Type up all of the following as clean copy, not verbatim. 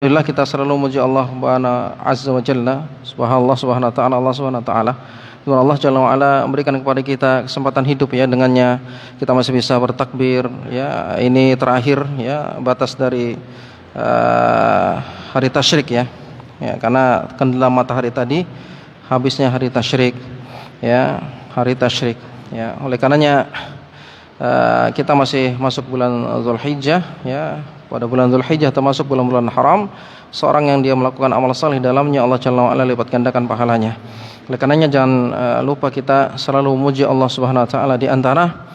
Alhamdulillah, kita selalu memuji Allah Azza wa Jalla, Subhanallah, Subhanahu wa ta'ala, Allah Subhanahu wa ta'ala. Dimana Allah Jalla wa ala memberikan kepada kita kesempatan hidup, ya, dengannya kita masih bisa bertakbir, ya. Ini terakhir, ya, batas dari hari tasyrik, ya. Ya, karena kendala matahari tadi habisnya hari tasyrik, ya, hari tasyrik, ya. Oleh karenanya kita masih masuk bulan Zulhijjah, ya. Pada bulan Zulhijjah termasuk bulan-bulan haram, seorang yang dia melakukan amal saleh dalamnya, Allah Jalla wa ala lipat gandakan pahalanya. Oleh karenanya jangan lupa kita selalu memuji Allah Subhanahu wa taala. Di antara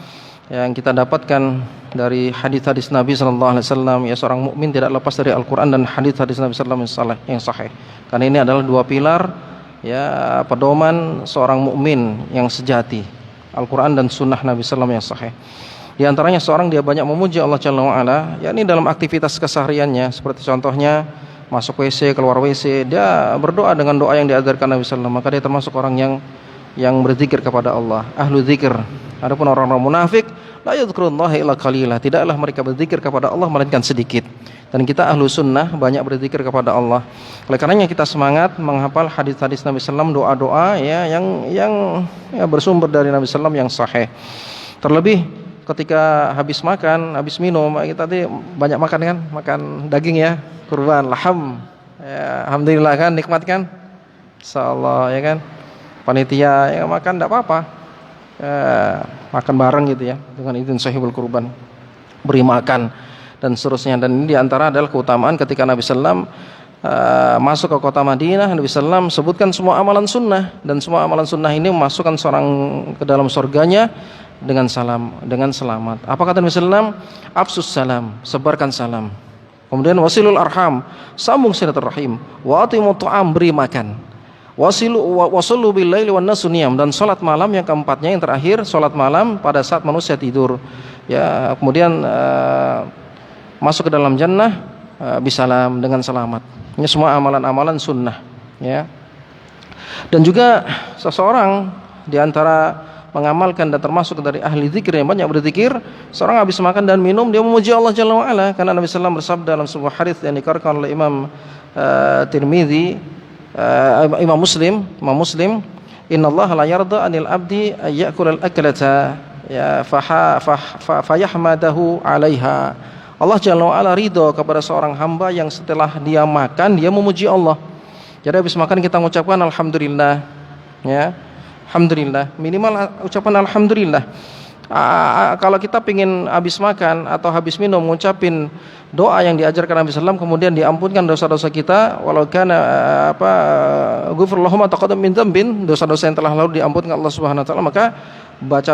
yang kita dapatkan dari hadis-hadis Nabi sallallahu alaihi wasallam, ya, seorang mukmin tidak lepas dari Al-Qur'an dan hadis-hadis Nabi sallallahu alaihi wasallam yang sahih. Karena ini adalah dua pilar, ya, pedoman seorang mukmin yang sejati, Al-Qur'an dan sunnah Nabi sallallahu alaihi wasallam yang sahih. Di antaranya seorang dia banyak memuji Allah Jalla wa ala, yakni dalam aktivitas kesehariannya, seperti contohnya masuk WC, keluar WC, dia berdoa dengan doa yang diajarkan Nabi sallallahu alaihi wasallam, maka dia termasuk orang yang berzikir kepada Allah, ahlu zikir. Adapun orang-orang munafik, la yadhkurullaha illa qalila, tidaklah mereka berzikir kepada Allah melainkan sedikit. Dan kita ahlu sunnah banyak berzikir kepada Allah. Oleh karenanya kita semangat menghafal hadis-hadis Nabi sallallahu alaihi wasallam, doa-doa, ya, yang bersumber dari Nabi sallallahu alaihi wasallam yang sahih. Terlebih ketika habis makan, habis minum, kita tadi banyak makan kan, makan daging, ya, kurban, laham, ya, alhamdulillah kan, nikmat kan, insyaallah, ya kan, panitia ya makan tidak apa-apa, makan bareng gitu, ya, dengan izin sahibul kurban, beri makan dan seterusnya. Dan ini diantara adalah keutamaan ketika Nabi sallam masuk ke kota Madinah. Nabi sallam sebutkan semua amalan sunnah, dan semua amalan sunnah ini memasukkan seorang ke dalam surganya dengan salam, dengan selamat. Apa kata Nabi sallam? Afsus salam, sebarkan salam. Kemudian wasilul arham, sambung silaturahim. Wa atimut ta'am, beri makan. Wasallu bil laili wan nasu niyam, dan salat malam yang keempatnya, yang terakhir, salat malam pada saat manusia tidur. Ya, kemudian masuk ke dalam jannah bisalam, dengan selamat. Ini semua amalan-amalan sunnah, ya. Dan juga seseorang di antara mengamalkan dan termasuk dari ahli zikir yang banyak berzikir, seorang habis makan dan minum dia memuji Allah Jalla wa ala, karena Nabi sallallahu alaihi wasallam bersabda dalam sebuah hadis yang dikeluarkan oleh Imam Tirmidzi, Imam Muslim, innallaha la yarda 'anil abdi ayyakula al-aklata, ya, fayahmadahu 'alaiha. Allah Jalla wa ala ridho kepada seorang hamba yang setelah dia makan dia memuji Allah. Jadi habis makan kita mengucapkan alhamdulillah, ya. Alhamdulillah, minimal ucapan alhamdulillah. Kalau kita pingin habis makan atau habis minum mengucapin doa yang diajarkan Nabi sallam, kemudian diampunkan dosa-dosa kita, walau kana ghufrallahumma taqaddam min dzambin, dosa-dosa yang telah lalu diampunkan Allah Subhanahu wa taala, maka baca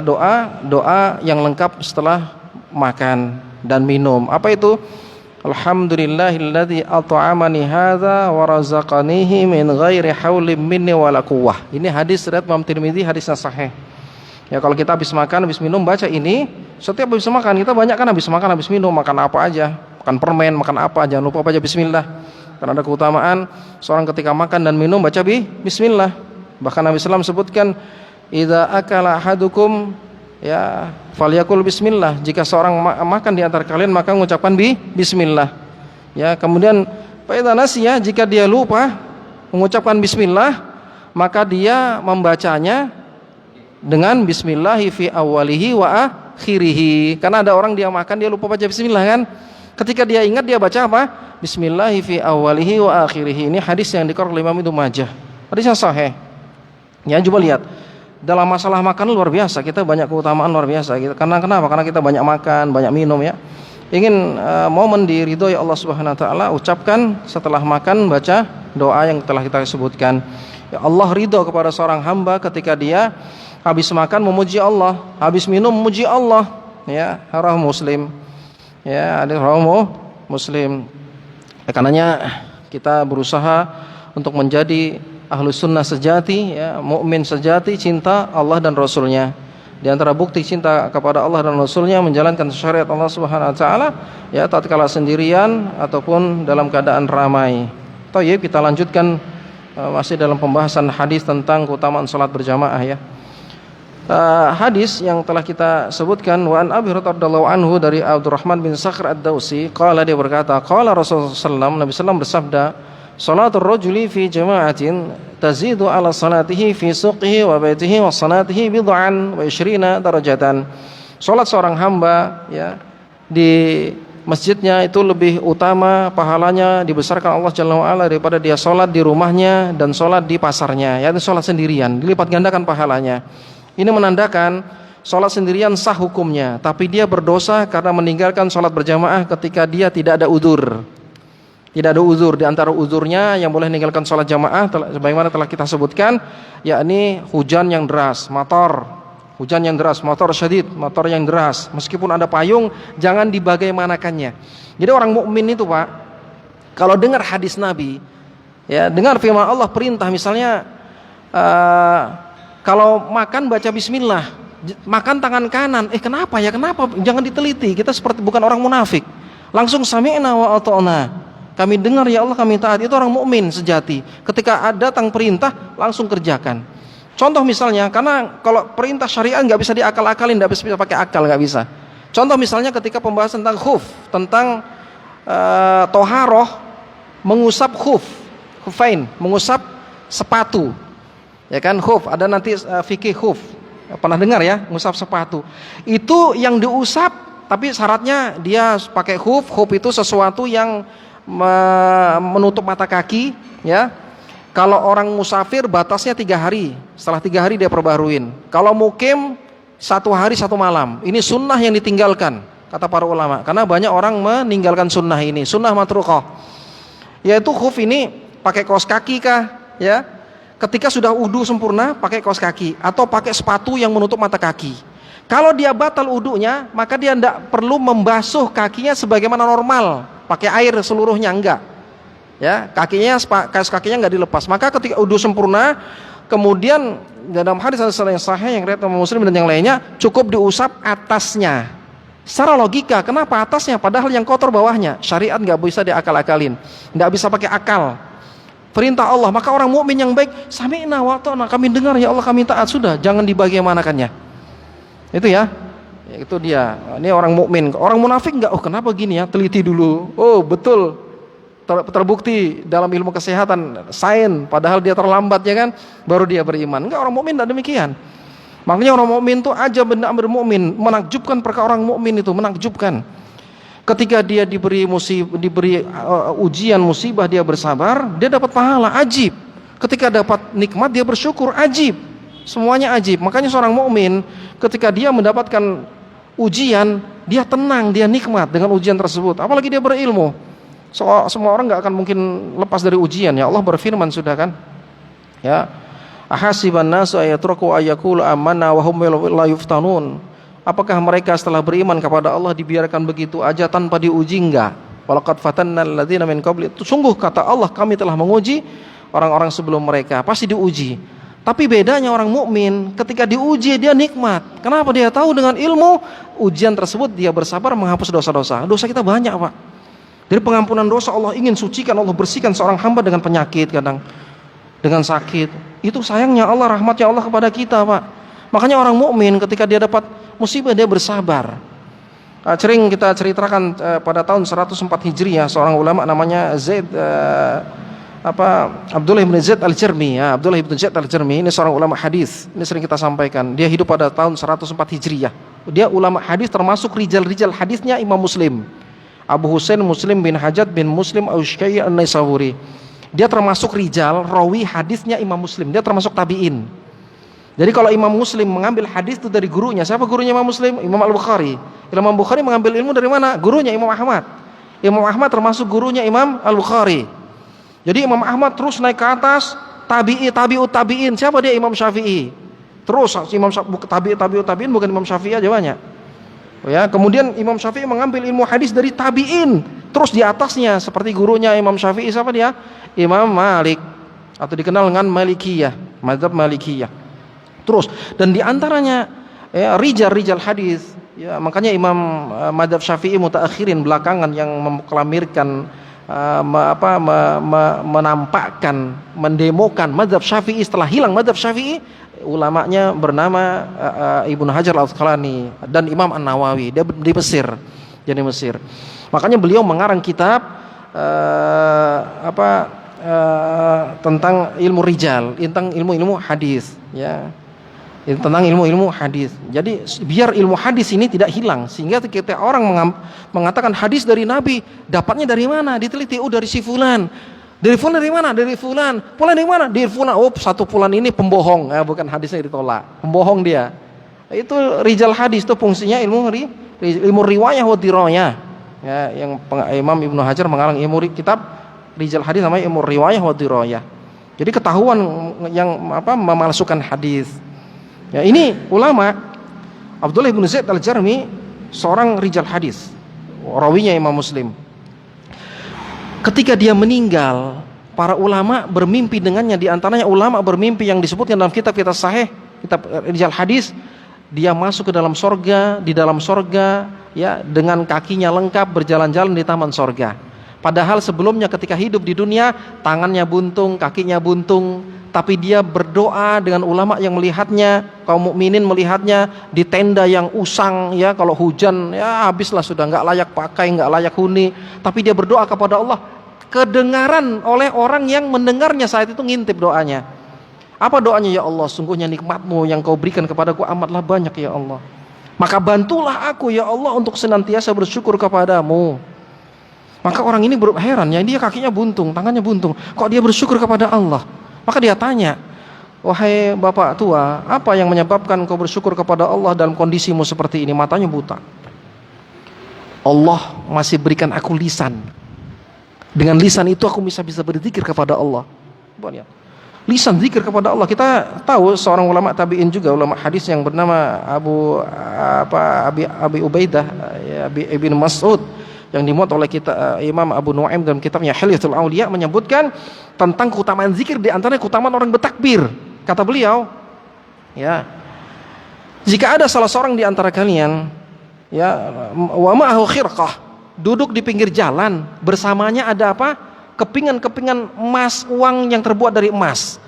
doa yang lengkap setelah makan dan minum. Apa itu? Alhamdulillahilladzi at'amani hadza wa razaqanihi min ghairi haulin minni wala quwwah. Ini hadis riwayat Imam Tirmidzi, hadisnya sahih. Ya, kalau kita habis makan, habis minum baca ini, setiap habis makan, kita banyak kan habis makan, habis minum, makan apa aja, makan permen, makan apa, jangan lupa baca bismillah. Karena ada keutamaan seorang ketika makan dan minum baca bismillah. Bahkan Nabi sallallahu alaihi wasallam sebutkan, idza akala ahadukum, ya, falyakul bismillah, jika seorang makan di antara kalian maka mengucapkan bismillah. Ya, kemudian fa idza nasiya, jika dia lupa mengucapkan bismillah, maka dia membacanya dengan bismillahi fi awwalihi wa akhirihi. Karena ada orang dia makan dia lupa baca bismillah kan? Ketika dia ingat dia baca apa? Bismillahi fi awwalihi wa akhirihi. Ini hadis yang dikeluarkan oleh Imam Ibnu Majah. Hadis yang sahih. Ya, coba lihat. Dalam masalah makan luar biasa, kita banyak keutamaan luar biasa. Karena kenapa? Karena kita banyak makan, banyak minum, ya. Ingin momen diridhoi Allah Subhanahu wa taala, ucapkan setelah makan baca doa yang telah kita sebutkan. Ya, Allah ridho kepada seorang hamba ketika dia habis makan memuji Allah, habis minum memuji Allah, ya. Rawahu Muslim. Ya, hadis rawahu Muslim. Karenanya kita berusaha untuk menjadi ahlu sunnah sejati, ya, mukmin sejati, cinta Allah dan Rasulnya. Di antara bukti cinta kepada Allah dan Rasulnya menjalankan syariat Allah Subhanahu wa taala, ya, tatkala sendirian ataupun dalam keadaan ramai. Baik, kita lanjutkan masih dalam pembahasan hadis tentang keutamaan salat berjamaah, ya. hadis yang telah kita sebutkan, wa an Abi Hurairah radhiyallahu anhu, dari Abdurrahman bin Sakhr ad-Dausi, qala, dia berkata, qala Rasulullah sallallahu Nabi sallallahu bersabda, salatul rajuli fi jama'atin tazidu ala salatihi fi suqihi wa baitihi wa salatihi bid'an wa 20 darajatan. Salat seorang hamba ya di masjidnya itu lebih utama, pahalanya dibesarkan Allah Jalla wa Ala daripada dia salat di rumahnya dan salat di pasarnya, yaitu salat sendirian, dilipat gandakan pahalanya. Ini menandakan sholat sendirian sah hukumnya, tapi dia berdosa karena meninggalkan sholat berjamaah ketika dia tidak ada uzur. Tidak ada uzur. Di antara uzurnya yang boleh meninggalkan sholat jamaah, sebagaimana telah kita sebutkan, yakni hujan yang deras, hujan yang deras, motor syadid, motor yang deras. Meskipun ada payung, jangan dibagaimanakannya. Jadi orang mukmin itu, Pak, kalau dengar hadis Nabi, ya, dengar firman Allah perintah, misalnya kalau makan baca bismillah, makan tangan kanan. Kenapa ya? Kenapa? Jangan diteliti. Kita seperti bukan orang munafik. Langsung sami'na wa ata'na. Kami dengar ya Allah, kami taat. Itu orang mukmin sejati. Ketika ada datang perintah, langsung kerjakan. Contoh misalnya, karena kalau perintah syariat nggak bisa diakal-akalin, nggak bisa pakai akal, nggak bisa. Contoh misalnya ketika pembahasan tentang khuf, tentang toharoh, mengusap khufain, mengusap sepatu. Ya kan, khuf, ada nanti fikih khuf. Pernah dengar ya, ngusap sepatu. Itu yang diusap, tapi syaratnya dia pakai khuf. Khuf itu sesuatu yang menutup mata kaki, ya. Kalau orang musafir batasnya 3 hari. Setelah 3 hari dia perbaruin. Kalau mukim 1 hari 1 malam. Ini sunnah yang ditinggalkan, kata para ulama. Karena banyak orang meninggalkan sunnah ini, sunnah matruqah. Yaitu khuf ini pakai kaos kaki kah, ya? Ketika sudah wudu sempurna, pakai kaos kaki atau pakai sepatu yang menutup mata kaki. Kalau dia batal wudunya, maka dia tidak perlu membasuh kakinya sebagaimana normal, pakai air seluruhnya, enggak. Ya, kaos kakinya enggak dilepas. Maka ketika wudu sempurna, kemudian dalam hadis yang sahih yang riwayat Muslim dan yang lainnya, cukup diusap atasnya. Secara logika, kenapa atasnya? Padahal yang kotor bawahnya. Syariat enggak bisa diakal-akalin, enggak bisa pakai akal. Perintah Allah, maka orang mukmin yang baik, sami'na wa ta'na, kami dengar ya Allah, kami taat, sudah, jangan dibagaimanakannya. Itu ya. Itu dia. Ini orang mukmin. Orang munafik enggak, kenapa gini ya? Teliti dulu. Betul. Terbukti dalam ilmu kesehatan, sains, padahal dia terlambat ya kan, baru dia beriman. Enggak, orang mukmin enggak demikian. Makanya orang mukmin itu aja benda bermukmin, menakjubkan perkara orang mukmin itu, menakjubkan. Ketika dia diberi ujian musibah, dia bersabar, dia dapat pahala, ajib. Ketika dapat nikmat, dia bersyukur, ajib. Semuanya ajib. Makanya seorang mukmin ketika dia mendapatkan ujian, dia tenang, dia nikmat dengan ujian tersebut. Apalagi dia berilmu. Semua orang nggak akan mungkin lepas dari ujian. Ya Allah berfirman sudah kan. Ya. Ahasiban nasu ayatraku ayaqulu amanna wa hum la yuftanun. Apakah mereka setelah beriman kepada Allah dibiarkan begitu aja tanpa diuji? Enggak. Walaqad fatannal ladzina min qabli. Sungguh kata Allah, kami telah menguji orang-orang sebelum mereka, pasti diuji. Tapi bedanya orang mukmin, ketika diuji dia nikmat. Kenapa? Dia tahu dengan ilmu ujian tersebut dia bersabar menghapus dosa-dosa. Dosa kita banyak, Pak. Dari pengampunan dosa Allah ingin sucikan, Allah bersihkan seorang hamba dengan penyakit kadang, dengan sakit. Itu sayangnya Allah, rahmatnya Allah kepada kita, Pak. Makanya orang mukmin ketika dia dapat musibah dia bersabar. Sering kita ceritakan pada tahun 104 Hijriah seorang ulama namanya Abdullah bin Zaid al-Jarmi. Ya, Abdullah bin Zaid al-Jarmi ini seorang ulama hadis. Ini sering kita sampaikan. Dia hidup pada tahun 104 Hijriah. Dia ulama hadis, termasuk rijal-rijal hadisnya Imam Muslim. Abu Husain Muslim bin Hajjaj bin Muslim Aushkai an-Naisaburi. Dia termasuk rijal rawi hadisnya Imam Muslim. Dia termasuk tabi'in. Jadi kalau Imam Muslim mengambil hadis itu dari gurunya, siapa gurunya Imam Muslim? Imam Al-Bukhari. Imam Bukhari mengambil ilmu dari mana? Gurunya Imam Ahmad. Imam Ahmad termasuk gurunya Imam Al-Bukhari. Jadi Imam Ahmad terus naik ke atas, tabi'ut tabi'in. Siapa dia? Imam Syafi'i. Terus Imam tabi'ut tabi'in, bukan Imam Syafi'i aja banyak. Ya, kemudian Imam Syafi'i mengambil ilmu hadis dari tabi'in. Terus di atasnya seperti gurunya Imam Syafi'i, siapa dia? Imam Malik, atau dikenal dengan Malikiyah, mazhab Malikiyah. Terus, dan diantaranya ya, rijal hadis. Ya, makanya Imam mazhab Syafi'i mutaakhirin belakangan yang memproklamirkan, menampakkan, mendemokan mazhab Syafi'i setelah hilang mazhab Syafi'i, ulamanya bernama Ibnu Hajar Al-Asqalani dan Imam An-Nawawi. Dia di Mesir. Jadi Mesir. Makanya beliau mengarang kitab tentang ilmu rijal, tentang ilmu-ilmu hadis, ya. Tentang ilmu-ilmu hadis. Jadi biar ilmu hadis ini tidak hilang, sehingga ketika orang mengatakan hadis dari Nabi, dapatnya dari mana? Diteliti, dari si fulan. Dari fulan dari mana? Dari fulan. Fulan dari mana? Dari fulan. Satu fulan ini pembohong, bukan hadisnya ditolak. Pembohong dia. Itu rijal hadis, itu fungsinya ilmu riwayah wa dirayah. Ya, yang Imam Ibnu Hajar mengarang kitab rijal hadis namanya ilmu riwayah wa dirayah. Jadi ketahuan yang memalsukan hadis. Ya, ini ulama Abdullah bin Zaid Al-Jarmi, seorang rijal hadis, rawinya Imam Muslim. Ketika dia meninggal, para ulama bermimpi dengannya. Di antaranya ulama bermimpi yang disebutkan dalam kitab-kitab sahih, kitab rijal hadis, dia masuk ke dalam sorga, di dalam sorga, ya, dengan kakinya lengkap berjalan-jalan di taman sorga. Padahal sebelumnya ketika hidup di dunia, tangannya buntung, kakinya buntung, tapi dia berdoa dengan ulama yang melihatnya, kaum mukminin melihatnya di tenda yang usang, ya, kalau hujan ya habislah, sudah nggak layak pakai, nggak layak huni, tapi dia berdoa kepada Allah, kedengaran oleh orang yang mendengarnya saat itu, ngintip doanya. Apa doanya? Ya Allah, sungguhnya nikmat-Mu yang Kau berikan kepadaku amatlah banyak ya Allah, maka bantulah aku ya Allah untuk senantiasa bersyukur kepadamu. Maka orang ini heran, ya, dia kakinya buntung, tangannya buntung, kok dia bersyukur kepada Allah? Maka dia tanya, wahai bapak tua, apa yang menyebabkan kau bersyukur kepada Allah dalam kondisimu seperti ini? Matanya buta. Allah masih berikan aku lisan. Dengan lisan itu aku bisa berzikir kepada Allah. Lisan zikir kepada Allah. Kita tahu seorang ulama tabi'in juga, ulama hadis yang bernama Abi Ubaidah, Ibn Mas'ud, yang dimuat oleh Imam Abu Nuaim dalam kitabnya Hilyatul Auliya, menyebutkan tentang keutamaan zikir, di antaranya keutamaan orang bertakbir. Kata beliau, ya, jika ada salah seorang di antara kalian, ya, wa ma'ahu khirqah, duduk di pinggir jalan, bersamanya ada apa? Kepingan-kepingan emas, uang yang terbuat dari emas.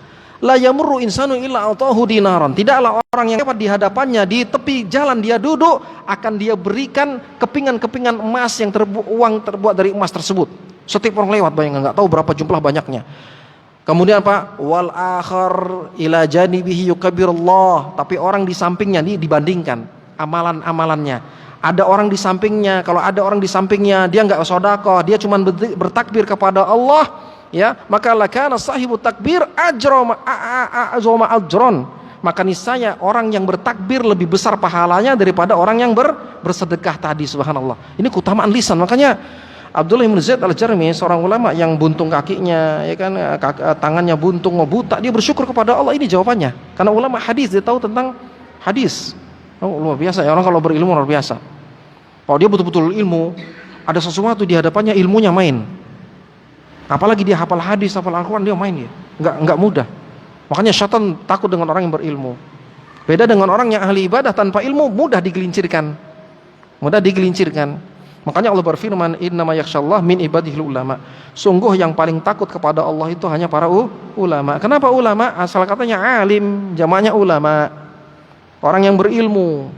La yamurru insanu illa atahu dinaran. Tidaklah orang yang lewat di hadapannya di tepi jalan dia duduk, akan dia berikan kepingan-kepingan emas yang uang terbuat dari emas tersebut. Setiap orang lewat, bayangkan, nggak tahu berapa jumlah banyaknya. Kemudian apa? Wal akhar ila janibihi yukabbirullah. Tapi orang di sampingnya dibandingkan amalan-amalannya. Ada orang di sampingnya, kalau ada orang di sampingnya dia nggak sedekah, dia cuma bertakbir kepada Allah, ya, maka lakana sahibu takbir ajrama ajron, maka niscaya orang yang bertakbir lebih besar pahalanya daripada orang yang bersedekah tadi. Subhanallah, ini keutamaan lisan. Makanya Abdullah bin Zaid Al-Jarmi, seorang ulama yang buntung kakinya, ya kan, tangannya buntung, buta, dia bersyukur kepada Allah. Ini jawabannya, karena ulama hadis, dia tahu tentang hadis. Luar biasa ya, orang kalau berilmu luar biasa. Kalau dia betul-betul ilmu, ada sesuatu di hadapannya, ilmunya main. Apalagi dia hafal hadis, hafal Al-Quran, dia main, ya. Enggak mudah. Makanya syaitan takut dengan orang yang berilmu. Beda dengan orang yang ahli ibadah tanpa ilmu, mudah digelincirkan. Makanya Allah berfirman, innama yakhshallah min ibadihil ulama. Sungguh yang paling takut kepada Allah itu hanya para ulama. Kenapa ulama? Asal katanya alim, jamaknya ulama, orang yang berilmu.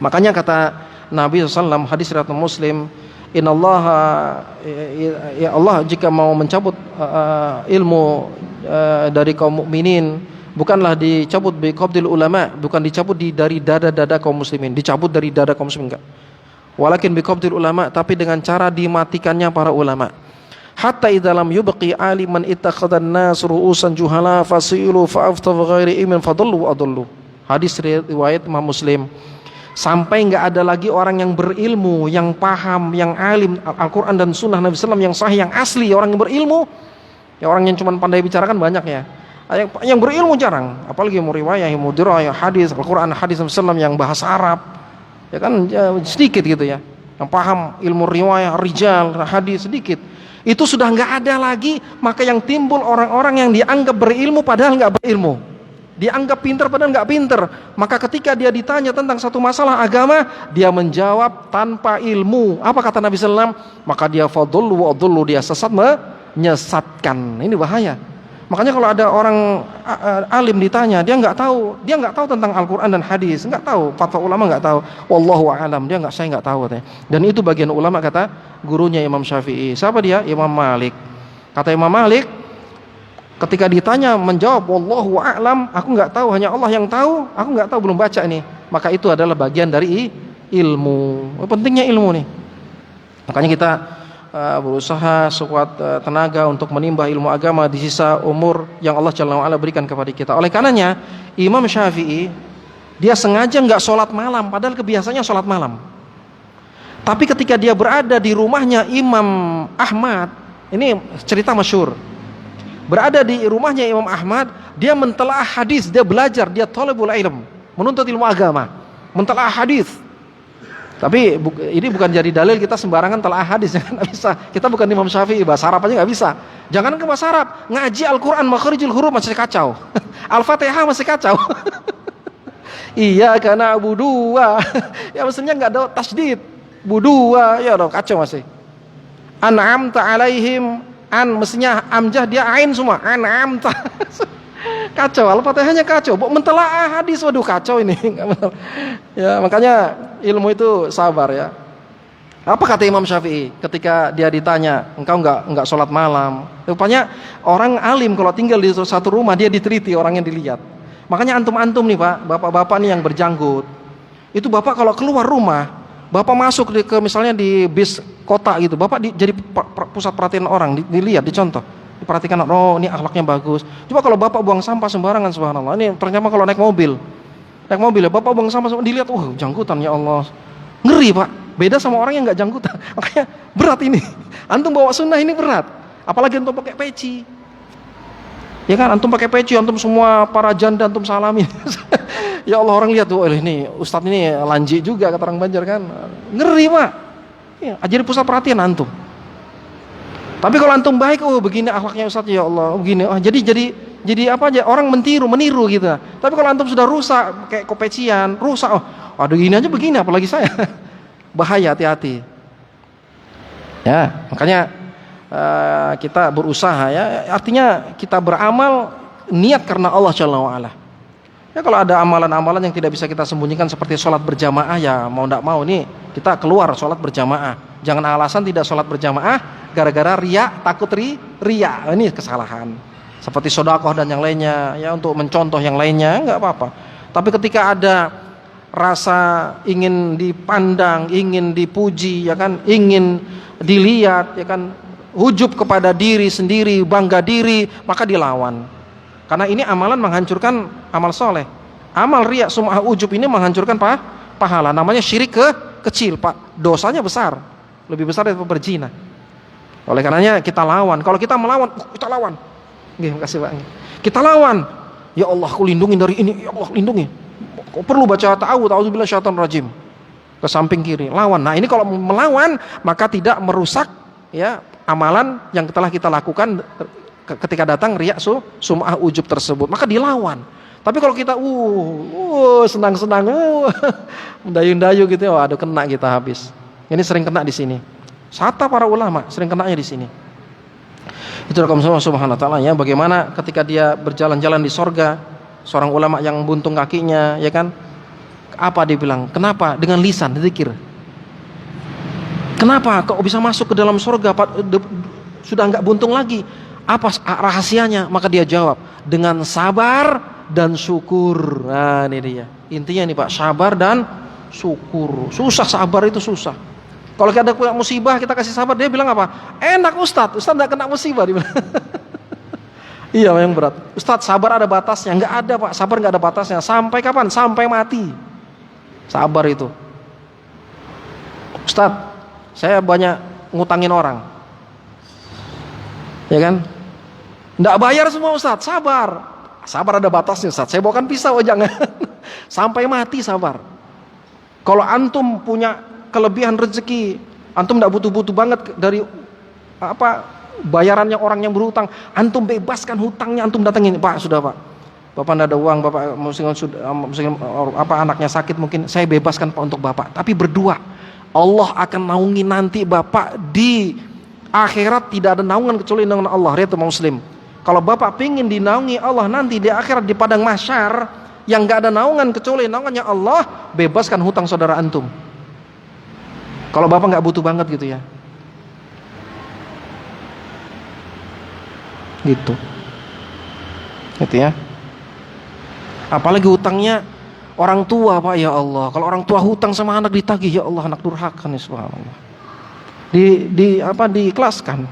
Makanya kata Nabi SAW, hadis riwayat Muslim, innallaha, ya Allah jika mau mencabut ilmu dari kaum mukminin, bukanlah dicabut bi qabdil ulama, bukan dicabut dari dada-dada kaum muslimin, dicabut dari dada kaum muslimin, enggak. Walakin bi qabdil ulama, tapi dengan cara dimatikannya para ulama. Hatta idza lam yubqi aliman ittakhadhan nas ru'usan juhala fasilu fa'afta ghairi iman fadallu wa adallu. Hadis riwayat Imam Muslim. Sampai nggak ada lagi orang yang berilmu, yang paham, yang alim Al-Quran dan Sunnah Nabi SAW yang sahih, yang asli. Orang yang berilmu, ya, orang yang cuma pandai bicarakan banyak, ya. Yang berilmu jarang. Apalagi mau riwayah, mau dirayah, hadis Al-Quran, hadis Nabi SAW yang bahasa Arab, ya kan, ya, sedikit gitu, ya. Yang paham ilmu riwayah, rijal, hadis sedikit. Itu sudah nggak ada lagi. Maka yang timbul orang-orang yang dianggap berilmu padahal nggak berilmu, dianggap pintar padahal nggak pintar. Maka ketika dia ditanya tentang satu masalah agama, dia menjawab tanpa ilmu. Apa kata Nabi SAW? Maka dia fadullu wa adullu, dia sesat menyesatkan. Ini bahaya. Makanya kalau ada orang alim ditanya, dia nggak tahu tentang Al-Quran dan hadis, nggak tahu, fatwa ulama nggak tahu, wallahu a'lam, saya nggak tahu katanya. Dan itu bagian ulama, kata gurunya Imam Syafi'i. Siapa dia? Imam Malik. Kata Imam Malik, ketika ditanya menjawab wallahu a'lam, aku nggak tahu, hanya Allah yang tahu, aku nggak tahu, belum baca ini. Maka itu adalah bagian dari ilmu. Pentingnya ilmu nih. Makanya kita berusaha sekuat tenaga untuk menimba ilmu agama di sisa umur yang Allah Jalla wa'ala berikan kepada kita. Oleh karenanya Imam Syafi'i dia sengaja nggak sholat malam, padahal kebiasaannya sholat malam. Tapi ketika dia berada di rumahnya Imam Ahmad, ini cerita masyhur, berada di rumahnya Imam Ahmad, dia mentelaah hadis, dia belajar, dia thalabul ilm, menuntut ilmu agama, mentelaah hadis. Tapi ini bukan jadi dalil kita sembarangan telah hadis, nggak bisa. Kita bukan Imam Syafi'i, bahasa Arab aja nggak bisa. Jangan ke bahasa Arab, ngaji Al-Quran makharijul huruf masih kacau. Al-Fatihah masih kacau. Iya karena abu dua, ya maksudnya nggak ada tasdid, budua, ya udah kacau masih. An'amta alaihim, mestinya amjah dia ain semua, an'amta. Kacau, Al-Fatihahnya kacau, mentelaah hadis, waduh kacau ini. Ya makanya ilmu itu sabar ya. Apa kata Imam Syafi'i ketika dia ditanya, engkau enggak sholat malam? Rupanya orang alim kalau tinggal di satu rumah dia diteliti, orangnya dilihat. Makanya antum-antum nih Pak, bapak-bapak nih yang berjanggut, itu bapak kalau keluar rumah, bapak masuk ke misalnya di bis kota gitu, bapak jadi pusat perhatian orang, dilihat, dicontoh, diperhatikan, oh ini akhlaknya bagus. Coba kalau bapak buang sampah sembarangan, subhanallah, ini ternyata kalau naik mobil ya, bapak buang sampah dilihat, jangkutan, ya Allah, ngeri Pak, beda sama orang yang nggak jangkutan. Makanya berat ini, antum bawa sunnah ini berat, apalagi antum pakai peci, ya kan, antum pakai peci, antum semua para janda antum salamin. Ya Allah, orang lihat tuh, ini ustadz ini lanji juga, kata orang Banjar kan, ngeri Pak, ya, jadi pusat perhatian antum. Tapi kalau antum baik, begini akhlaknya ustadz, ya Allah, begini, jadi apa aja, orang meniru gitu. Tapi kalau antum sudah rusak kayak kopecian, rusak, aduh gini aja begini, apalagi saya. Bahaya, hati-hati. Ya, makanya kita berusaha ya, artinya kita beramal niat karena Allah Jalla wa ala. Ya kalau ada amalan-amalan yang tidak bisa kita sembunyikan seperti sholat berjamaah, ya mau tidak mau nih kita keluar sholat berjamaah. Jangan alasan tidak sholat berjamaah gara-gara riya, takut riya. Ini kesalahan. Seperti sedekah dan yang lainnya, ya untuk mencontoh yang lainnya, enggak apa-apa. Tapi ketika ada rasa ingin dipandang, ingin dipuji, ya kan, ingin dilihat, ya kan, ujub kepada diri sendiri, bangga diri, maka dilawan. Karena ini amalan menghancurkan amal soleh. Amal riya, sum'ah, ujub ini menghancurkan pahala. Namanya syirik kecil, Pak. Dosanya besar, lebih besar daripada berzina. Oleh karenanya kita lawan. Kalau kita melawan, kita lawan. Terima kasih Pak. Kita lawan. Ya Allah, aku lindungi dari ini. Ya Allah, lindungi. Kau perlu baca ta'awudzubillahi syaitonir rajim. Ke samping kiri, lawan. Nah, ini kalau melawan maka tidak merusak ya amalan yang telah kita lakukan ketika datang riya, sum'ah, ujub tersebut. Maka dilawan. Tapi kalau kita senang-senang, mendayu-dayu gitu, aduh kena kita habis. Ini sering kena di sini. Sata para ulama sering kenanya di sini. Itu rekam subhanahu wa ta'ala ya, bagaimana ketika dia berjalan-jalan di sorga, seorang ulama yang buntung kakinya, ya kan, apa dia bilang, kenapa dengan lisan zikir, kenapa kok bisa masuk ke dalam sorga sudah enggak buntung lagi, apa rahasianya? Maka dia jawab, dengan sabar dan syukur. Nah ini dia intinya nih Pak, sabar dan syukur. Susah, sabar itu susah. Kalau kita ada musibah kita kasih sabar, dia bilang apa? Enak Ustadz enggak kena musibah, dia bilang. Iya yang berat. Ustadz, sabar ada batasnya. Enggak ada Pak, sabar enggak ada batasnya. Sampai kapan? Sampai mati. Sabar itu. Ustadz, saya banyak ngutangin orang, ya kan? Enggak bayar semua Ustadz, sabar. Sabar ada batasnya Ustadz. Saya bawakan pisau, jangan. Sampai mati sabar. Kalau antum punya kelebihan rezeki, antum tidak butuh-butuh banget dari bayarannya orang yang berhutang, antum bebaskan hutangnya, antum datangin, Pak, sudah Pak, Bapak tidak ada uang, Bapak anaknya sakit, mungkin saya bebaskan Pak untuk Bapak, tapi berdua Allah akan naungi nanti Bapak di akhirat, tidak ada naungan kecuali naungan Allah. Lihat Muslim, Kalau bapak pingin dinaungi Allah nanti di akhirat di padang mahsyar yang gak ada naungan kecuali naungannya Allah, bebaskan hutang saudara antum. Kalau bapak gak butuh banget gitu ya. Gitu ya. Apalagi hutangnya orang tua, Pak, ya Allah. Kalau orang tua hutang sama anak ditagih, ya Allah, anak durhaka nih, subhanallah. Diikhlaskan.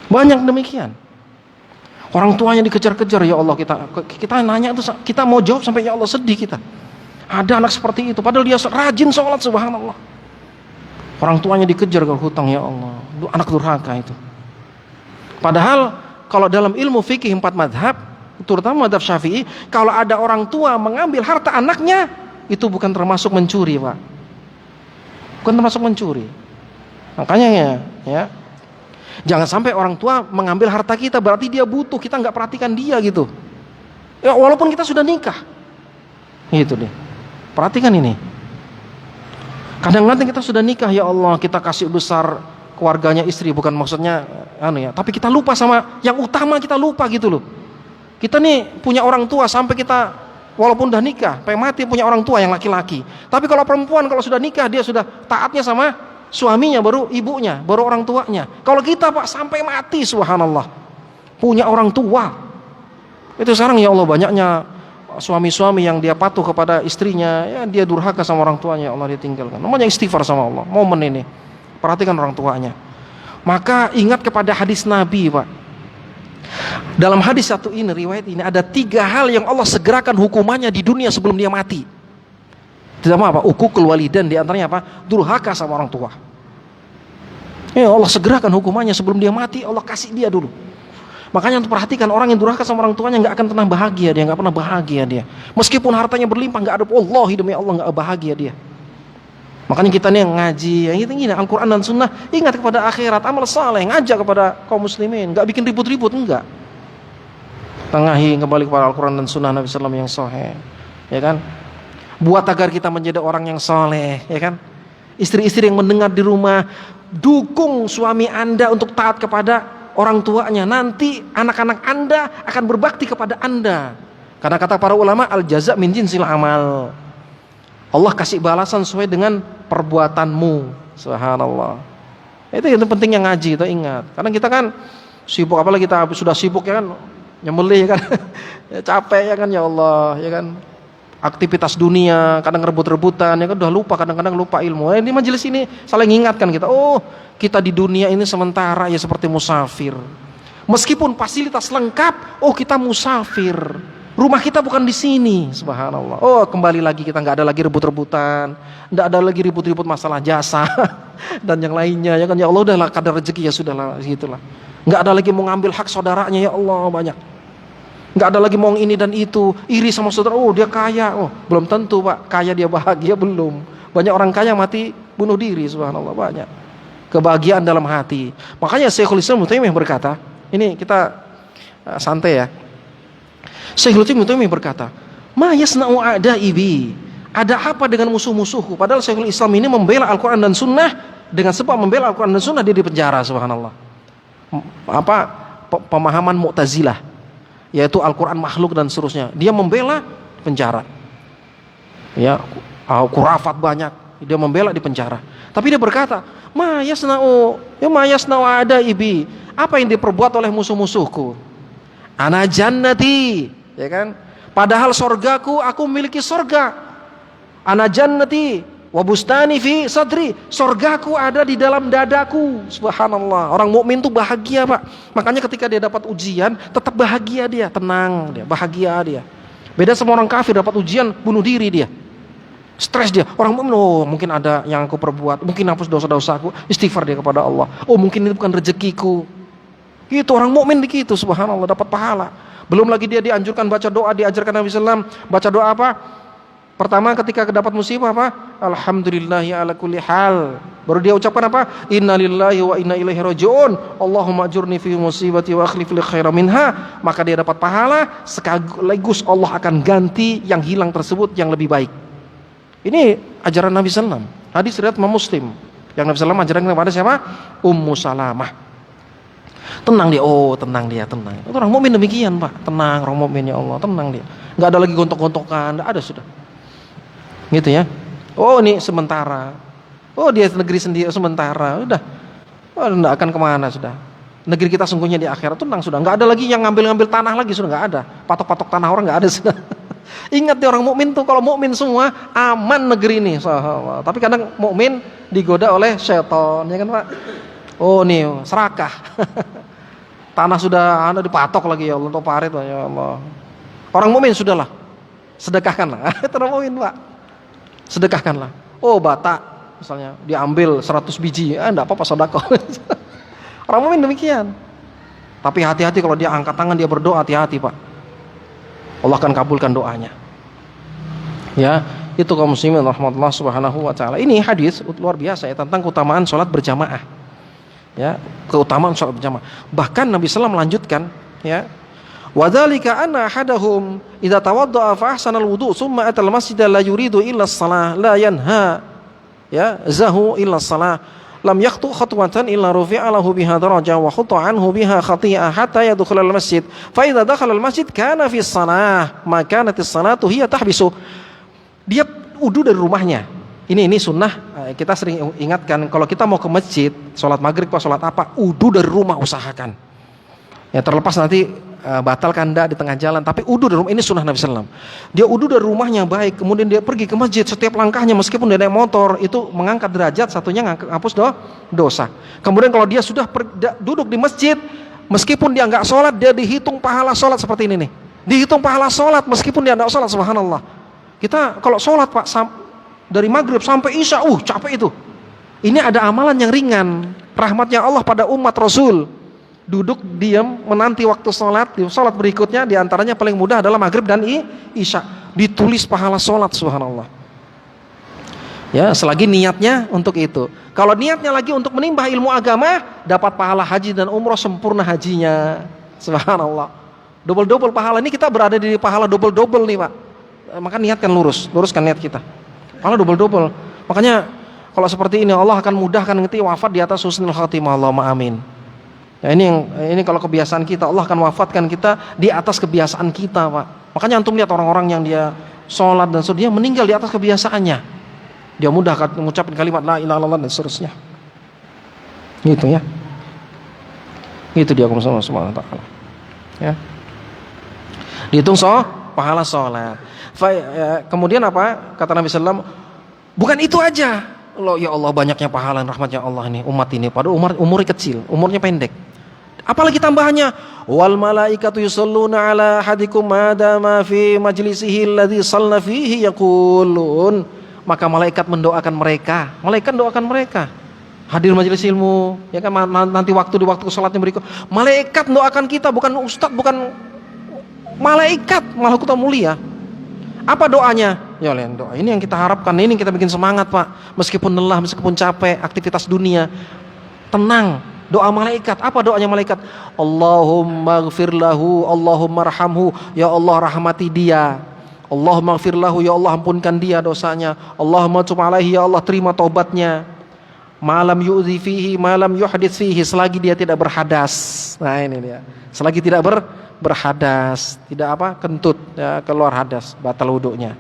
Banyak demikian. Orang tuanya dikejar-kejar, ya Allah, kita nanya itu, kita mau jawab sampai ya Allah sedih kita. Ada anak seperti itu, padahal dia rajin sholat, subhanallah. Orang tuanya dikejar kalau hutang, ya Allah, anak durhaka itu. Padahal kalau dalam ilmu fikih 4 madhab, terutama madhab Syafi'i, kalau ada orang tua mengambil harta anaknya, itu bukan termasuk mencuri, Pak. Bukan termasuk mencuri. Makanya ya, jangan sampai orang tua mengambil harta kita, berarti dia butuh, kita nggak perhatikan dia gitu. Ya walaupun kita sudah nikah, gitu deh. Perhatikan ini. Kadang-kadang kita sudah nikah, ya Allah, kita kasih besar keluarganya istri, bukan maksudnya tapi kita lupa sama yang utama, kita lupa gitu loh. Kita nih punya orang tua sampai kita walaupun udah nikah, sampai mati punya orang tua yang laki-laki. Tapi kalau perempuan kalau sudah nikah dia sudah taatnya sama suaminya, baru ibunya, baru orang tuanya. Kalau kita, Pak, sampai mati, subhanallah, punya orang tua. Itu sekarang ya Allah banyaknya suami-suami yang dia patuh kepada istrinya, ya dia durhaka sama orang tuanya, ya Allah, dia tinggalkan. Namanya istighfar sama Allah. Momen ini, perhatikan orang tuanya. Maka ingat kepada hadis Nabi, Pak. Dalam hadis satu ini, riwayat ini, ada 3 hal yang Allah segerakan hukumannya di dunia sebelum dia mati. Tidak apa? Uququl walidain, di antaranya apa? Durhaka sama orang tua. Ya Allah segerakan hukumannya sebelum dia mati, Allah kasih dia dulu. Makanya untuk perhatikan orang yang durhaka sama orang tuanya nggak akan pernah bahagia dia, nggak pernah bahagia dia. Meskipun hartanya berlimpah, nggak ada, wallahi demi Allah nggak bahagia dia. Makanya kita nih yang ngaji, yang gini Al-Quran dan Sunnah, ingat kepada akhirat, amal saleh, ngajak kepada kaum muslimin, nggak bikin ribut-ribut, enggak. Tengahi kembali kepada Al-Quran dan Sunnah Nabi SAW yang sahih, ya kan? Buat agar kita menjadi orang yang soleh, ya kan? Istri-istri yang mendengar di rumah, dukung suami Anda untuk taat kepada orang tuanya. Nanti anak-anak Anda akan berbakti kepada Anda. Karena kata para ulama, al jaza min jinsil amal. Allah kasih balasan sesuai dengan perbuatanmu. Subhanallah. Itu yang penting yang ngaji, itu ingat. Karena kita kan sibuk, apalagi kita sudah sibuk ya kan, nyembelih ya kan, ya capek ya kan, ya Allah, ya kan. Aktivitas dunia, kadang rebut-rebutan, ya kan, udah lupa, kadang-kadang lupa ilmu. Di majelis ini saling ingatkan kita, oh kita di dunia ini sementara ya seperti musafir. Meskipun fasilitas lengkap, oh kita musafir. Rumah kita bukan di sini, subhanallah. Oh kembali lagi kita nggak ada lagi rebut-rebutan, nggak ada lagi ribut-ribut masalah jasa dan yang lainnya, ya kan, ya Allah udahlah kadar rezeki ya sudahlah, gitulah. Nggak ada lagi mau ngambil hak saudaranya, ya Allah banyak. Nggak ada lagi mau ini dan itu, iri sama saudara, oh dia kaya, oh belum tentu, Pak, kaya dia bahagia, belum. Banyak orang kaya mati bunuh diri, subhanallah, banyak. Kebahagiaan dalam hati. Makanya Syekhul Islam Ibnu Taimiyah berkata, ini kita santai ya. Syekhul Islam Ibnu Taimiyah berkata, ma yasna'u a'da'ibi, ada apa dengan musuh-musuhku? Padahal Syekhul Islam ini membela Al-Quran dan Sunnah, dengan sebab membela Al-Quran dan Sunnah dia dipenjara, subhanallah. Pemahaman Mu'tazilah, yaitu Al-Quran makhluk dan seterusnya, dia membela penjara. Ya, khurafat banyak, dia membela di penjara. Tapi dia berkata, ma yasna'u a'da'ibi, apa yang diperbuat oleh musuh-musuhku? Ana jannati, ya kan? Padahal sorgaku, aku memiliki sorga. Ana jannati wa bustani fi sadri, sorgaku ada di dalam dadaku. Subhanallah. Orang mukmin tuh bahagia, Pak. Makanya ketika dia dapat ujian, tetap bahagia dia, tenang dia, bahagia dia. Beda sama orang kafir, dapat ujian bunuh diri dia, stres dia. Orang mukmin, oh mungkin ada yang aku perbuat, mungkin hapus dosa-dosaku, istighfar dia kepada Allah. Oh mungkin ini bukan rezekiku. Gitu orang mukmin begitu, subhanallah, dapat pahala. Belum lagi dia dianjurkan baca doa, diajarkan Nabi SAW baca doa apa? Pertama ketika dapat musibah apa? Alhamdulillahi ala kulli hal. Baru dia ucapkan apa? Innalillahi wa inna ilaihi raji'un. Allahumma ajurni fi musibati wa akhlif li khairan minha. Maka dia dapat pahala, sekaligus Allah akan ganti yang hilang tersebut yang lebih baik. Ini ajaran Nabi SAW. Hadis riwayat Imam Muslim. Yang Nabi SAW ajarkan kepada siapa? Ummu Salamah. Tenang dia, oh tenang dia, tenang. Itu orang mukmin demikian Pak, tenang orang mukmin, ya Allah, tenang dia. Nggak ada lagi gontok-gontokan, nggak ada sudah. Gitu ya. Oh ini sementara. Oh dia negeri sendiri sementara, udah. Oh, nggak akan kemana sudah. Negeri kita sungguhnya di akhirat, tenang sudah. Nggak ada lagi yang ngambil-ngambil tanah lagi, sudah nggak ada. Patok-patok tanah orang nggak ada sudah. Ingat ya orang mukmin tuh, kalau mukmin semua aman negeri ini. Tapi kadang mukmin digoda oleh syaitan, ya kan Pak? Oh nih serakah. Tanah sudah Anda dipatok lagi ya Allah, untuk parit ya Allah. Orang mukmin sudahlah, sedekahkanlah. Itu orang mukmin Pak, sedekahkanlah. Oh bata misalnya diambil 100 biji, enggak apa-apa sedekah. Orang mukmin demikian. Tapi hati-hati kalau dia angkat tangan dia berdoa, hati-hati Pak. Allah akan kabulkan doanya. Ya, itu kaum muslimin rahmatullah subhanahu wa ta'ala. Ini hadis luar biasa ya, tentang keutamaan sholat berjamaah. Ya, keutamaan sholat berjamaah. Bahkan Nabi SAW melanjutkan, ya, wadzalika anna ahadahum idza tawaddaa fa ahsana alwudu tsumma atal masjid la yuridu illa shalah la yanha ya zahu illa shalah lam yaqtu khatwatan illa rufi'a lahu biha darajah wa khutta anhu biha khati'ah hatta yadkhula al-masjid fa idza dakhala al-masjid kana fi shalah ma kanat as-salatu hiya tahbisu. Dia wudu dari rumahnya. Ini sunnah, kita sering ingatkan kalau kita mau ke masjid sholat maghrib atau sholat apa, wudu dari rumah usahakan. Ya terlepas nanti batalkan enggak di tengah jalan, tapi wudu dari rumah, ini sunnah Nabi SAW. Dia wudu dari rumahnya baik, kemudian dia pergi ke masjid, setiap langkahnya meskipun dia naik motor itu mengangkat derajat, satunya hapus dosa. Kemudian kalau dia sudah duduk di masjid, meskipun dia enggak sholat, dia dihitung pahala sholat seperti ini nih. Dihitung pahala sholat meskipun dia enggak sholat, subhanallah. Kita kalau sholat Pak dari maghrib sampai isya, capek itu. Ini ada amalan yang ringan, rahmatnya Allah pada umat Rasul. Duduk diam menanti waktu sholat, di sholat berikutnya diantaranya paling mudah adalah maghrib dan isya. Ditulis pahala sholat, subhanallah. Ya, selagi niatnya untuk itu. Kalau niatnya lagi untuk menimba ilmu agama, dapat pahala haji dan umroh sempurna hajinya, subhanallah. Double-double pahala. Ini kita berada di pahala double-double nih Pak. Maka niatkan luruskan niat kita. Pahala double-double. Makanya kalau seperti ini Allah akan mudahkan nanti wafat di atas husnul khatimah. Allahumma amin. Ya, ini kalau kebiasaan kita, Allah akan wafatkan kita di atas kebiasaan kita, Pak. Makanya antum lihat orang-orang yang dia sholat dan dia meninggal di atas kebiasaannya. Dia mudah mengucapkan kalimat la ilaha illallah dan seterusnya. Gitu ya. Itu dia Allah Subhanahu wa taala. Ya. Dihitung pahala sholat. Kemudian apa? Kata Nabi SAW, bukan itu aja. Loh, ya Allah banyaknya pahala dan rahmatnya Allah ini umat ini. Padahal umurnya kecil, umurnya pendek. Apalagi tambahannya, wal malaikatu yusholluna ala ahadikum madama fi majlisihi alladhi shalla fihi yaqulun. Maka malaikat mendoakan mereka. Malaikat doakan mereka. Hadir majelis ilmu, ya kan, nanti di waktu salatnya berikut. Malaikat doakan kita, bukan ustaz, bukan malaikat, malaikat mulia. Apa doanya? Ya doa. Ini yang kita harapkan, ini yang kita bikin semangat Pak. Meskipun lelah, meskipun capek, aktivitas dunia, tenang. Doa malaikat. Apa doanya malaikat? Allahumma gfir lahu, Allahumma rahamhu. Ya Allah rahmati dia. Allahumma gfir lahu, ya Allah ampunkan dia dosanya. Allahumma tub alaihi, ya Allah terima taubatnya. Malam yu'zi fihi, malam yuhdits fihi, selagi dia tidak berhadas. Nah ini dia. Selagi tidak berhadas, tidak kentut, ya, keluar hadas, batal wudunya.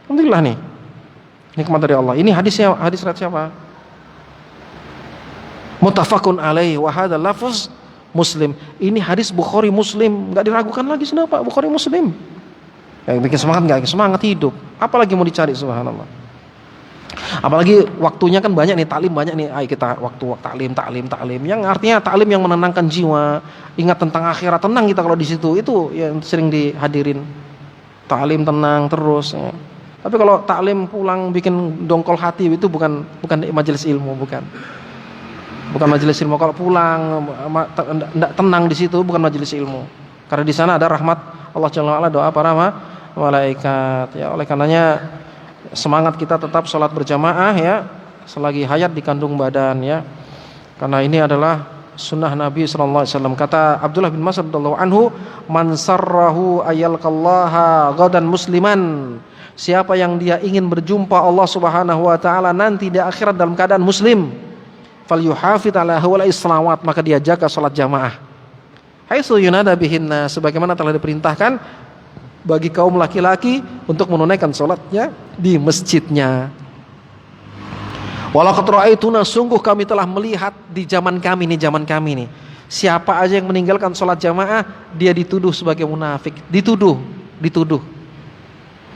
Alhamdulillah nih, nikmat dari Allah. Ini hadis riwayat siapa? Muttafaqun alaihi wa hadzal lafz Muslim. Ini hadis Bukhari Muslim, enggak diragukan lagi sudah Pak, Bukhari Muslim. Yang bikin semangat enggak? Semangat hidup. Apalagi mau dicari, subhanallah. Apalagi waktunya kan banyak nih, taklim banyak nih. Ayo kita waktu taklim. Yang artinya taklim yang menenangkan jiwa, ingat tentang akhirat, tenang kita kalau di situ. Itu yang sering dihadirin. Taklim tenang terus. Ya. Tapi kalau taklim pulang bikin dongkol hati, itu bukan majelis ilmu, bukan majelis ilmu. Kalau pulang enggak tenang di situ, bukan majelis ilmu. Karena di sana ada rahmat Allah Jalla wa'ala, doa para malaikat. Ya, oleh karenanya semangat kita tetap sholat berjamaah ya, selagi hayat di kandung badan ya. Karena ini adalah sunnah Nabi sallallahu alaihi wasallam. Kata Abdullah bin Mas'ud radhiyallahu anhu, "Man sarrahu ayyalqallaha ghadan musliman." Siapa yang dia ingin berjumpa Allah Subhanahu wa taala nanti di akhirat dalam keadaan muslim, falyuhafidz ala hawla'is salawat, maka dia jaga salat jamaah. haitsu yunada bihinna, sebagaimana telah diperintahkan bagi kaum laki-laki untuk menunaikan salatnya di masjidnya. Walaqad ra'aituna, sungguh kami telah melihat di zaman kami nih, siapa aja yang meninggalkan salat jamaah, dia dituduh sebagai munafik, dituduh.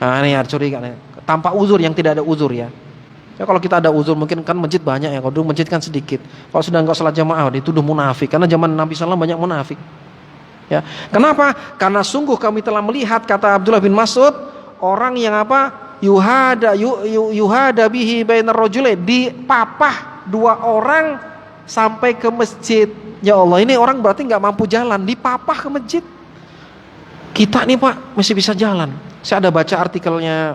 Nah, ini curiga nih. Tanpa uzur, yang tidak ada uzur ya. Ya kalau kita ada uzur, mungkin kan masjid banyak ya, kalau dulu masjid kan sedikit. Kalau sudah enggak salat jamaah dituduh munafik, karena zaman Nabi SAW banyak munafik. Ya. Kenapa? Karena sungguh kami telah melihat, kata Abdullah bin Mas'ud, orang yang apa? Yuhada bihi bainar rajulain, dipapah dua orang sampai ke masjid. Ya Allah, ini orang berarti enggak mampu jalan, dipapah ke masjid. Kita nih Pak masih bisa jalan. Saya ada baca artikelnya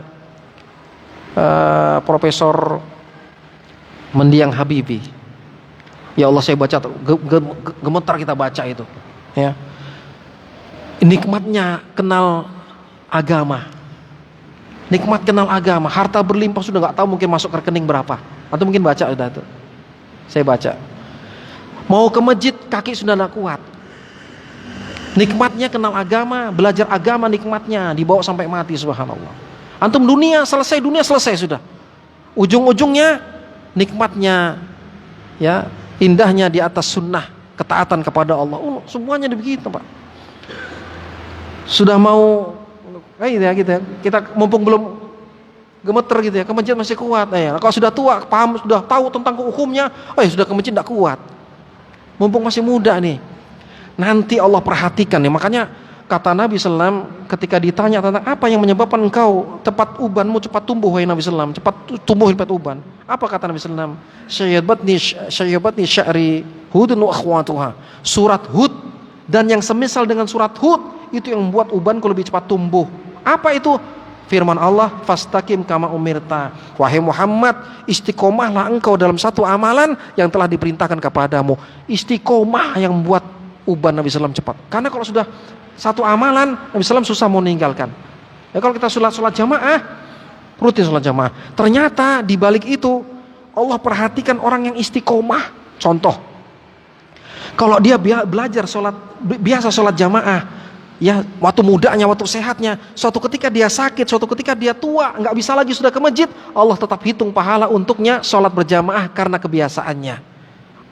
Profesor Mendiang Habibi. Ya Allah, saya baca gemetar kita baca itu. Ya. Nikmatnya kenal agama. Nikmat kenal agama, harta berlimpah sudah nggak tahu mungkin masuk ke rekening berapa. Atau mungkin baca udah itu. Saya baca. Mau ke masjid kaki sudah nggak kuat. Nikmatnya kenal agama, belajar agama, nikmatnya dibawa sampai mati, subhanallah. Antum dunia selesai sudah. Ujung-ujungnya nikmatnya, ya indahnya di atas sunnah, ketaatan kepada Allah. Semuanya begitu Pak. Sudah mau gitu ya. Kita mumpung belum gemeter gitu ya, ke masjid masih kuat. Kalau sudah tua, paham, sudah tahu tentang hukumnya, sudah ke masjid tidak kuat. Mumpung masih muda nih. Nanti Allah perhatikan nih. Makanya kata Nabi SAW ketika ditanya tentang apa yang menyebabkan engkau cepat ubanmu cepat tumbuh, wahai Nabi SAW, cepat tumbuh cepat uban. Apa kata Nabi SAW? Syayyabatni sya'ri Hudun wa akhwatuha. Surat Hud dan yang semisal dengan surat Hud itu yang membuat ubanku lebih cepat tumbuh. Apa itu? Firman Allah, fastaqim kama umirta. Wahai Muhammad, istiqomahlah engkau dalam satu amalan yang telah diperintahkan kepadamu. Istiqomah yang membuat uban Nabi SAW cepat. Karena kalau sudah satu amalan, Nabi SAW susah mau meninggalkan. Ya kalau kita sholat jamaah, rutin sholat jamaah, ternyata di balik itu Allah perhatikan orang yang istiqomah. Contoh, kalau dia belajar biasa sholat jamaah, ya waktu mudanya, waktu sehatnya, suatu ketika dia sakit, suatu ketika dia tua, nggak bisa lagi sudah ke masjid, Allah tetap hitung pahala untuknya sholat berjamaah karena kebiasaannya.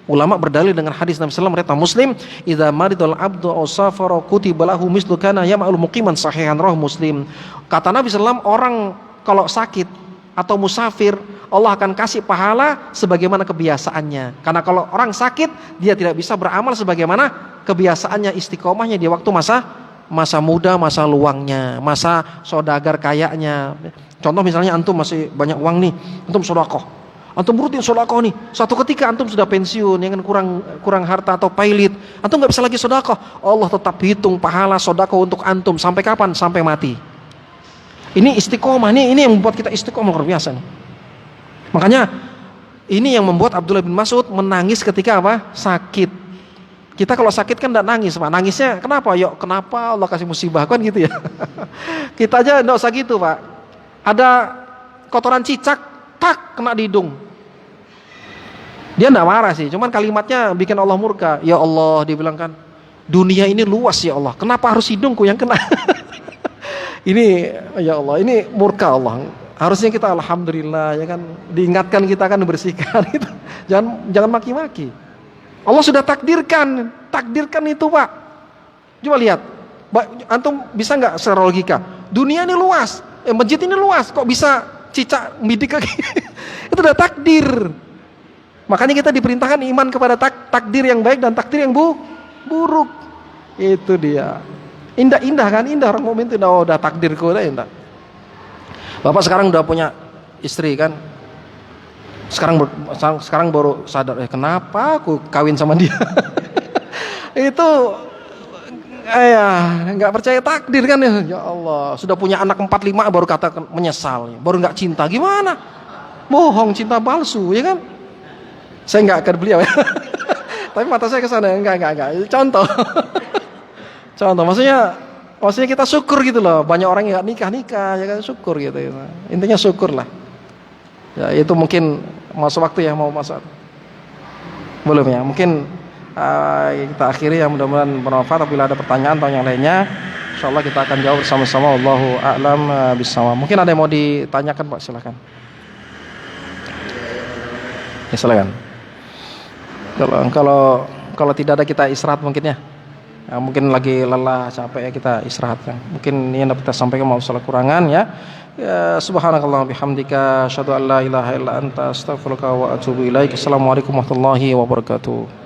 Ulama berdalil dengan hadis Nabi SAW riwayat Muslim, idza maridul abdu aw safara kutiba lahu mislu kana ya'malu muqiman sahihan, roh Muslim. Kata Nabi SAW, orang kalau sakit atau musafir, Allah akan kasih pahala sebagaimana kebiasaannya. Karena kalau orang sakit, dia tidak bisa beramal sebagaimana kebiasaannya, istiqomahnya di waktu masa muda, masa luangnya, masa saudagar kayaknya. Contoh misalnya antum masih banyak uang nih, antum sedekah. Antum rutin sedekah nih. Suatu ketika antum sudah pensiun, yang kan kurang harta atau pailit, antum nggak bisa lagi sedekah. Allah tetap hitung pahala sedekah untuk antum sampai kapan? Sampai mati. Ini istiqomah, ini yang membuat kita istiqomah luar biasa nih. Makanya ini yang membuat Abdullah bin Mas'ud menangis ketika apa? Sakit. Kita kalau sakit kan tidak nangis, Pak. Nangisnya kenapa? Kenapa Allah kasih musibah kan gitu ya. Kita aja tidak usah gitu, Pak. Ada kotoran cicak, tak kena di hidung. Dia tidak marah sih, cuman kalimatnya bikin Allah murka. Ya Allah, dia bilang kan, dunia ini luas ya Allah. Kenapa harus hidungku yang kena? Ini ya Allah, ini murka Allah. Harusnya kita alhamdulillah ya kan, diingatkan kita kan dibersihkan gitu. Jangan maki-maki. Allah sudah takdirkan itu Pak. Coba lihat, antum bisa nggak secara logika? Dunia ini luas, masjid ini luas, kok bisa cicak bidik kaki? Itu udah takdir. Makanya kita diperintahkan iman kepada takdir yang baik dan takdir yang buruk. Itu dia. Indah kan, indah orang mukmin itu udah takdirku udah indah. Bapak sekarang udah punya istri kan? Sekarang baru sadar, kenapa aku kawin sama dia? Itu nggak percaya takdir kan ya Allah. Sudah punya anak 4-5 baru kata menyesal, baru nggak cinta, gimana? Bohong, cinta palsu ya kan? Saya nggak akan beliau ya. Tapi mata saya ke sana, enggak. Contoh. Maksudnya kita syukur gitu loh. Banyak orang yang nggak nikah ya kan, syukur gitu. Intinya syukur lah. Ya itu mungkin masuk waktu ya, mau masuk belum ya? Mungkin kita akhiri, yang mudah-mudahan bermanfaat. Apabila ada pertanyaan atau yang lainnya, insyaallah kita akan jawab bersama-sama. Wallahu a'lam bishawab. Mungkin ada yang mau ditanyakan, Pak, silakan. Ya, silakan. Kalau tidak ada, kita istirahat mungkin ya. Mungkin lagi lelah, capek ya, kita istirahatkan. Mungkin ini yang dapat kita sampaikan, maaf salah kurangan ya. Ya, subhanakallah bihamdika asyhadu an la ilaha illa anta astaghfiruka wa atubu ilaik. Assalamualaikum warahmatullahi wabarakatuh.